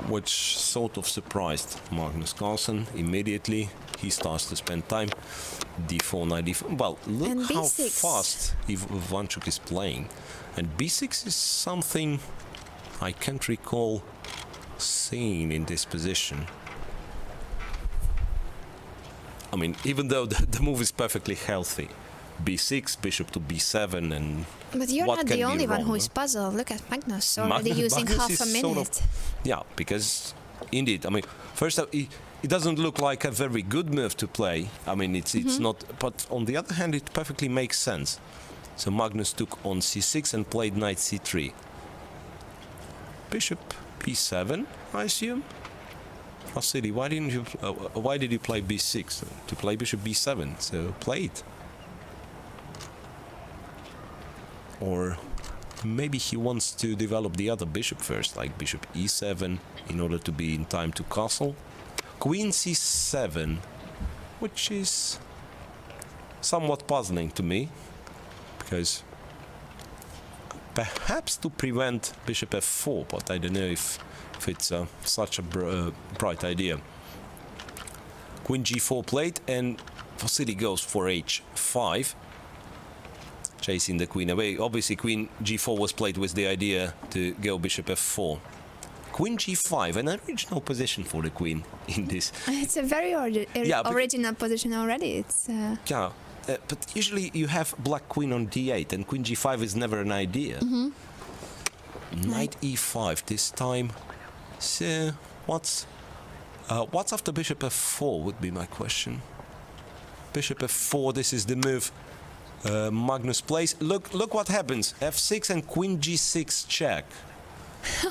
which sort of surprised Magnus Carlsen immediately. He starts to spend time. D4, knight d4. Well, look And how B6. fast Ivanchuk is playing. And b6 is something I can't recall seeing in this position. I mean, even though the move is perfectly healthy. B6, bishop to b7, and But you're what not can the be only one wrong, who no? is puzzled. Look at Magnus already using Magnus half is a sort minute. of, yeah, because indeed, I mean, first it doesn't look like a very good move to play. I mean, it's not, but on the other hand, it perfectly makes sense. So Magnus took on c6 and played knight c3. Bishop b7, I assume. Vasily, why didn't you? Why did you play b6? To play bishop b7. So play it. Or maybe he wants to develop the other bishop first, like bishop e7, in order to be in time to castle. Queen c7, which is somewhat puzzling to me, because perhaps to prevent bishop f4, but I don't know if it's such a bright idea. Queen g4 played, and Vasily goes for h5, chasing the queen away. Obviously, queen g4 was played with the idea to go bishop f4. Queen g5, an original position for the queen in this. It's a very original position already. It's Yeah, but usually you have black queen on d8, and queen g5 is never an idea. Knight e5 this time. So what's after bishop f4 would be my question. Bishop f4. This is the move Magnus plays. Look what happens. f6 and queen g6 check.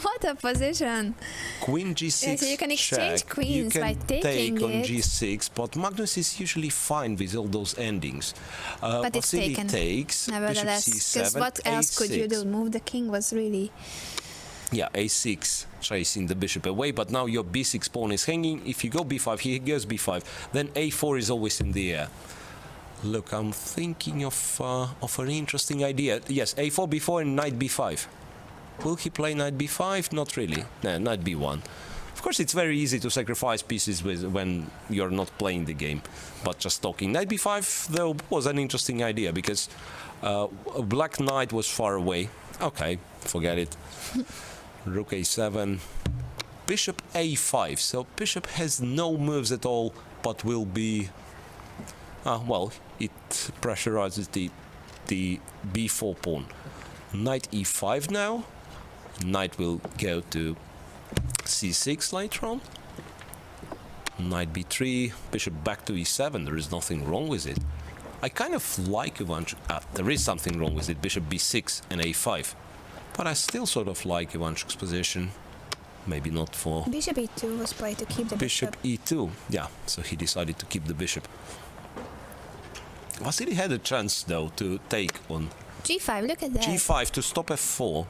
what a position! Queen g6 Yeah, so you can exchange check. queens you by can taking take on it. g6, but Magnus is usually fine with all those endings. But it's Vasily taken, takes nevertheless. bishop Because c7, what else could you a6. do? Move the king was really... Yeah, a6, chasing the bishop away, but now your b6 pawn is hanging. If you go b5, he goes b5. Then a4 is always in the air. Look, I'm thinking of an interesting idea. Yes, a4 before and knight b5. Will he play knight b5? Not really. No, knight b1. Of course, it's very easy to sacrifice pieces when you're not playing the game, but just talking. Knight b5, though, was an interesting idea, because black knight was far away. Okay, forget it. Rook a7. Bishop a5. So bishop has no moves at all, but will be... well, it pressurizes the b4 pawn. Knight e5 now. Knight will go to c6 later on. Knight b3, bishop back to e7. There is nothing wrong with it. I kind of like Ivanchuk. There is something wrong with it. Bishop b6 and a5. But I still sort of like Ivanchuk's position. Maybe not for... Bishop e2 was played to keep the bishop. Bishop e2. Yeah, so he decided to keep the bishop. Vasily had a chance, though, to take on g5, look at that. g5 to stop f4.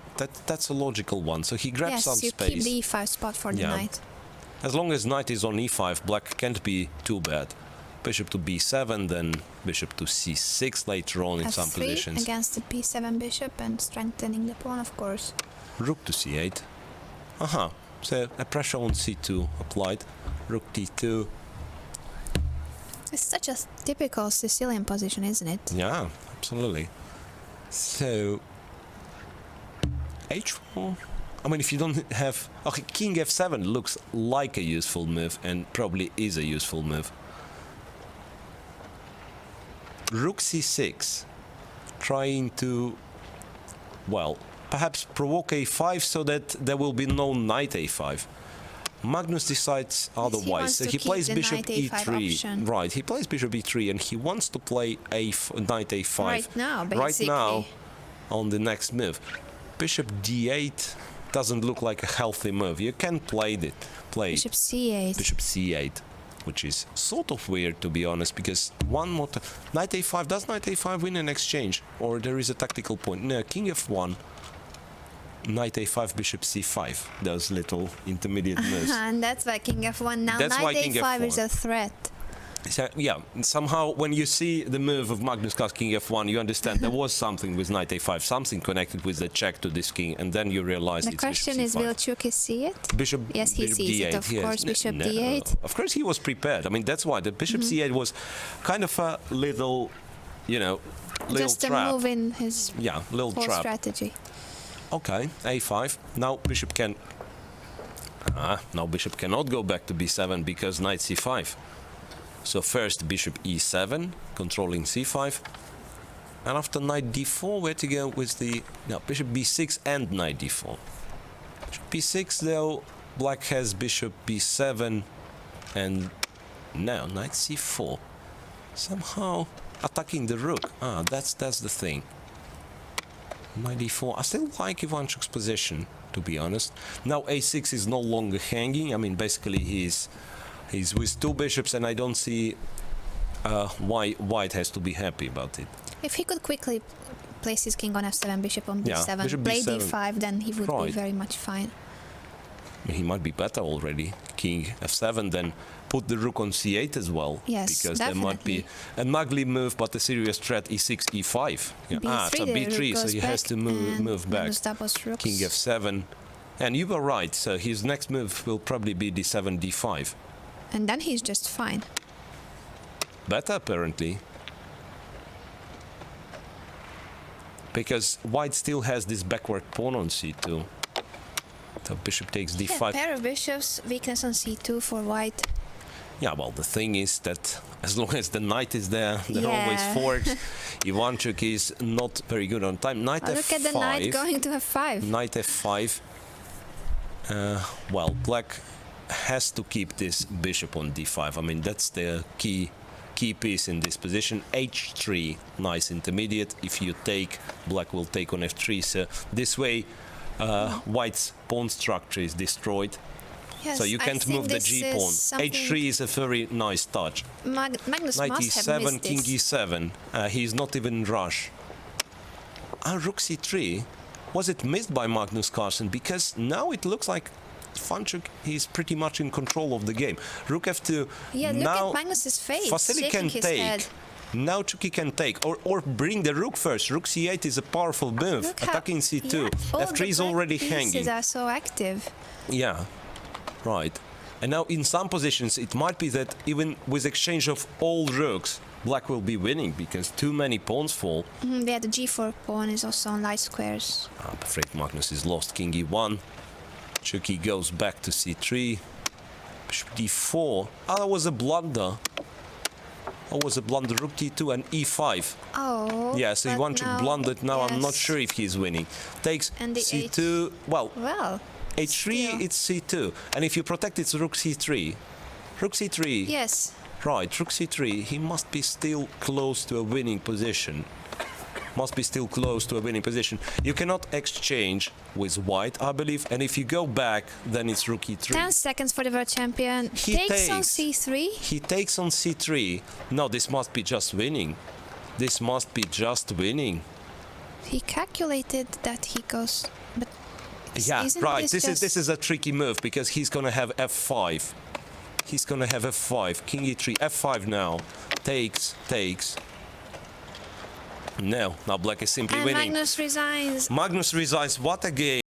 That's a logical one. So he grabs some Yes, you space. keep the e5 spot for the knight. As long as knight is on e5, black can't be too bad. Bishop to b7, then bishop to c6 later on in some f3 positions. against the b7 bishop and strengthening the pawn, of course. Rook to c8. So a pressure on c2 applied. Rook d2. It's such a typical Sicilian position, isn't it? Yeah, absolutely. So h4. I mean, if you don't have... Okay, king f7 looks like a useful move, and probably is a useful move. Rook c6. Trying to... Well, perhaps provoke a5 so that there will be no knight a5. Magnus decides otherwise. So he plays bishop knight a5 e3. option. Right, he plays bishop e3, and he wants to play knight a5. Right now, basically. Right now, on the next move. Bishop d8 doesn't look like a healthy move. You can play it. Bishop c8. Bishop c8, which is sort of weird, to be honest, because one more knight a5. Does knight a5 win an exchange, or there is a tactical point? No, king f1. Knight a5, bishop c5, those little intermediate moves. And that's why king f1. Now That's why knight king a5 f1. is a threat. So, yeah, somehow when you see the move of Magnus Carlsen king f1, you understand there was something with knight a5, something connected with the check to this king, and then you realize The it's question bishop is, c5. will Chucky see it? Bishop, Yes, he bishop sees it, d8, of yes. course, bishop No, d8. of course he was prepared. I mean, that's why the bishop c8 was kind of a little, you know, little Just trap. a move in his Yeah, little whole trap. strategy. Okay, a5. Now bishop can... now bishop cannot go back to b7 because knight c5. So first bishop e7, controlling c5. And after knight d4, where to go with the... No, bishop b6 and knight d4. Bishop b6, though, black has bishop b7 and... now knight c4. Somehow attacking the rook. That's the thing. Knight d4. I still like Ivanchuk's position, to be honest. Now a6 is no longer hanging. I mean, basically he's with two bishops, and I don't see why white has to be happy about it. If he could quickly place his king on f7, bishop on Yeah, b7, bishop play b7. d5, then he would be Right. very much fine. He might be better already. King f7, then put the rook on c8 as well. Yes, because there might be an ugly move, but a serious threat e6, e5. Yeah. b3, So the b3, rook so goes he has back, to move and back. Magnus doubles rooks. King f7. And you were right, so his next move will probably be d7, d5. And then he's just fine. Better, apparently. Because white still has this backward pawn on c2. So bishop takes d5. Yeah, pair of bishops, weakness on c2 for white. Yeah, well, the thing is that as long as the knight is there, there are always Yeah. forks. Ivanchuk is not very good on time. Knight f5. Look at the knight going to f5. Knight f5. Well, black has to keep this bishop on d5. I mean, that's the key piece in this position. h3, nice intermediate. If you take, black will take on f3. So this way, white's pawn structure is destroyed. Yes, So you I can't think move the this g is pawn. something h3 is a very nice touch. Magnus Knight must have e7, missed king this. e7. He's not even in rush. Rook c3. Was it missed by Magnus Carlsen? Because now it looks like Ivanchuk, he's pretty much in control of the game. Rook f2. Yeah, look now at Magnus's face, Vasily shaking can his take. head. Now Chucky can take, or bring the rook first. Rook c8 is a powerful move. Look how- Attacking c2. Yeah, all f3 the is black already pieces hanging. are so active. Yeah, right. And now in some positions it might be that even with exchange of all rooks, black will be winning because too many pawns fall. Yeah, the g4 pawn is also on light squares. I'm afraid Magnus is lost. King e1. Chucky goes back to c3. Bishop d4. That was a blunder. That was a blunder. Rook d2 and e5. Oh. Yeah, so but Ivanchuk now- blundered. Now I'm not yes. sure if he's winning. Takes And the c2. Well, Well, h3 still. it's c2. And if you protect it's rook c3. Rook c3. yes. Right, rook c3. He must be still close to a winning position. Must be still close to a winning position. You cannot exchange with white, I believe. And if you go back, then it's rook e3. 10 seconds for the world champion. He takes on takes. c3. He takes on c3. No, this must be just winning. This must be just winning. He calculated that he goes, but Yeah, isn't right. this This is a tricky move because he's gonna have f5. He's gonna have f5. King e3, f5 now. Takes. No, now black is simply and winning. Magnus resigns. Magnus resigns. What a game.